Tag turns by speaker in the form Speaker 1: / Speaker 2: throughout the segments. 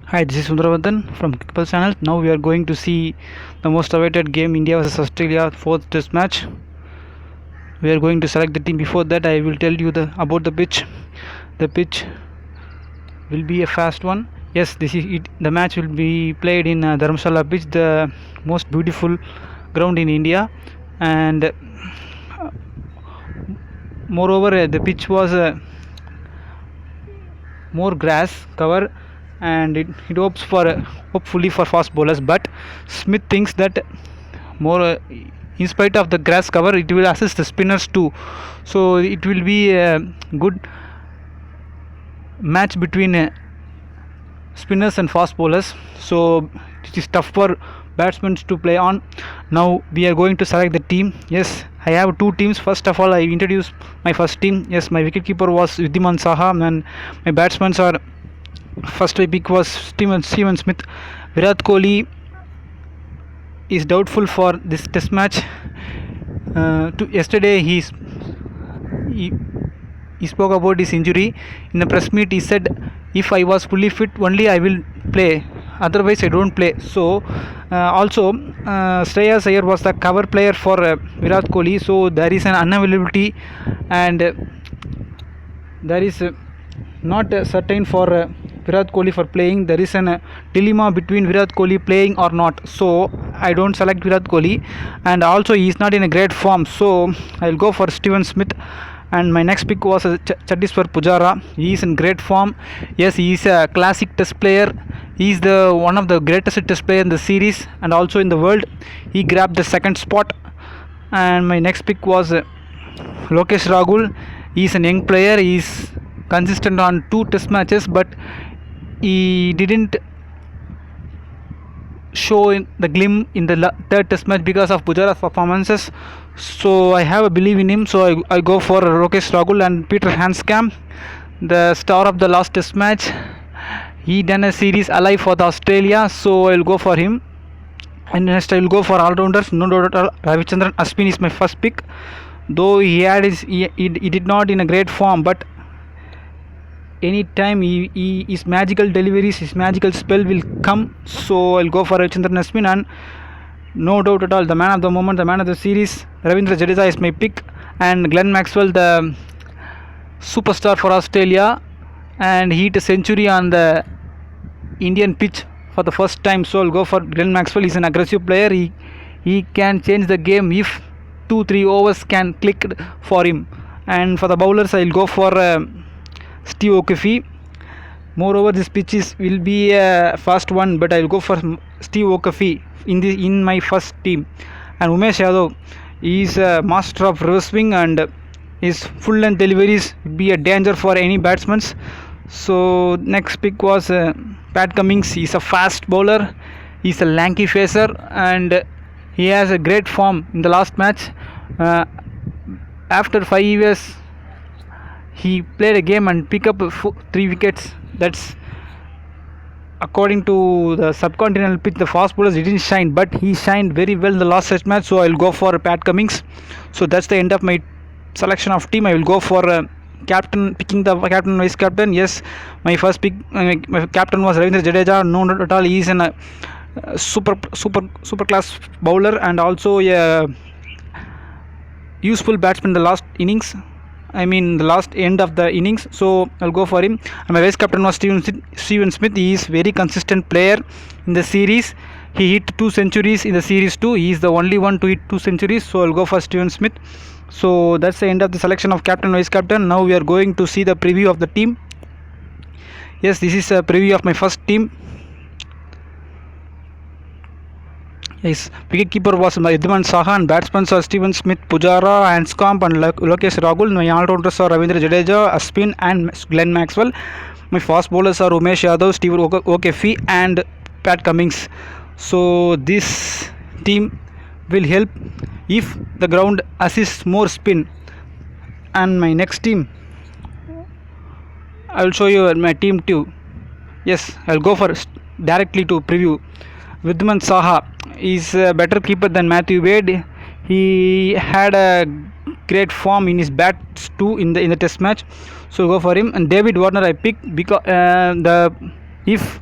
Speaker 1: Hi, this is Sundaravardhan from Kickball channel. Now we are going to see the most awaited game, India vs Australia, fourth test match. We are going to select the team. Before that, I will tell you about the pitch. The pitch will be a fast one. Yes, this is it. The match will be played in Dharamshala pitch, the most beautiful ground in India, and moreover, the pitch was more grass cover, and it hopes for hopefully for fast bowlers. But Smith thinks that more in spite of the grass cover, it will assist the spinners too. So it will be a good match between spinners and fast bowlers. So it is tough for batsmen to play on. Now we are going to select the team. Yes, I have two teams. First of all, I introduce my first team. Yes, my wicketkeeper was Wriddhiman Saha, and my batsmen are first pick was Steven Smith. Virat Kohli is doubtful for this test match. Yesterday he he spoke about his injury in the press meet. He said, if I was fully fit only I will play, otherwise I don't play. So also Shreyas Iyer was the cover player for Virat Kohli, so there is an unavailability, and there is not certain for Virat Kohli for playing. There is a dilemma between Virat Kohli playing or not, so I don't select Virat Kohli, and also he is not in a great form, so I will go for Steven Smith. And my next pick was Chattiswar Pujara. He is in great form. Yes, he is a classic test player. He is the one of the greatest test player in the series and also in the world. He grabbed the second spot. And my next pick was Lokesh Rahul. He is a young player. He is consistent on two test matches, but he didn't show in the glim in the third test match because of Pujara's performances. So I have a belief in him. So I go for Lokesh Rahul. And Peter Handscomb, the star of the last test match. He done a series alive for the Australia, so I will go for him. And next I will go for all-rounders. No doubt at all, Ravichandran Ashwin is my first pick. Though he did not in a great form, but anytime his magical deliveries, his magical spell will come. So I'll go for Ravichandran Ashwin. And no doubt at all, the man of the moment, the man of the series, Ravindra Jadeja is my pick. And Glenn Maxwell, the superstar for Australia, and he hit a century on the Indian pitch for the first time. So I'll go for Glenn Maxwell. He's an aggressive player. He can change the game if 2-3 overs can click for him. And for the bowlers, I'll go for Steve O'Keefe. Moreover, this pitch will be a fast one, but I'll go for Steve O'Keefe in my first team. And Umesh Yadav is a master of reverse swing, and his full length deliveries would be a danger for any batsman. So next pick was Pat Cummins. He's a fast bowler. He's a lanky facer, and he has a great form in the last match. After 5 years, he played a game and picked up 3 wickets. That's according to the subcontinental pitch. The fast bowlers didn't shine, but he shined very well in the last test match. So I'll go for Pat Cummins. So that's the end of my selection of team. I will go for picking the captain, vice captain. Yes, my first pick, my captain was Ravindra Jadeja. No doubt at all, he is a super class bowler and also a useful batsman in the last innings. I mean the last end of the innings, so I'll go for him. And my vice captain was Steven Smith. He is very consistent player in the series. He hit 2 centuries in the series too. He is the only one to hit 2 centuries, so I'll go for Steven Smith. So that's the end of the selection of captain and vice captain. Now we are going to see the preview of the team. Yes, this is a preview of my first team. Yes, wicketkeeper was Wriddhiman Saha, and batsmen are Steven Smith, Pujara, Handscomb, and Lokesh Rahul. My all-rounders are Ravindra Jadeja, Ashwin, and Glenn Maxwell. My fast bowlers are Umesh Yadav, Steve O'Keefe, and Pat Cummins. So this team will help if the ground assists more spin. And my next team, I will show you my team too. Yes, I'll go for directly to preview. Wriddhiman Saha is a better keeper than Matthew Wade. He had a great form in his bats too in the test match, so go for him. And David Warner I picked because if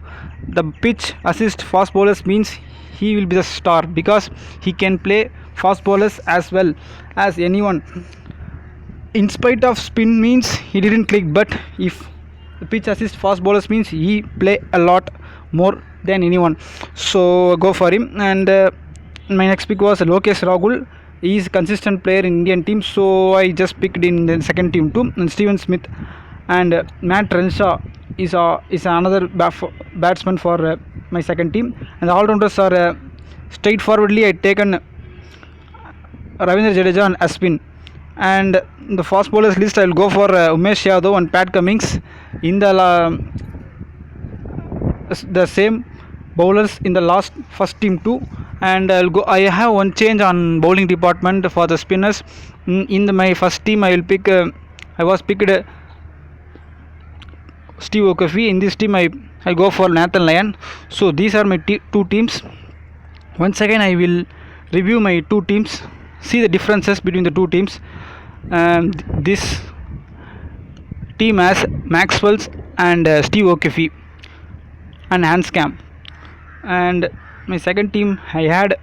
Speaker 1: the pitch assist fast bowlers means he will be the star because he can play fast bowlers as well as anyone. In spite of spin means he didn't click, but if the pitch assist fast bowlers means he play a lot more than anyone. So go for him. And my next pick was Lokesh Rahul. He is a consistent player in Indian team, so I just picked in the second team too. And Steven Smith and Matt Renshaw is another batsman for my second team. And the all-rounders are straightforwardly I taken Ravindra Jadeja and Ashwin. And the fast bowlers list I will go for Umesh Yadav and Pat Cummins. In the same bowlers in the first team too. And I have one change on bowling department for the spinners. In my first team I was picked Steve Okafe. In this team I go for Nathan Lyon. So these are my two teams. Once again I will review my two teams, see the differences between the two teams. And this team has Maxwell's and Steve Okafe and Hans Camp. And my second team I had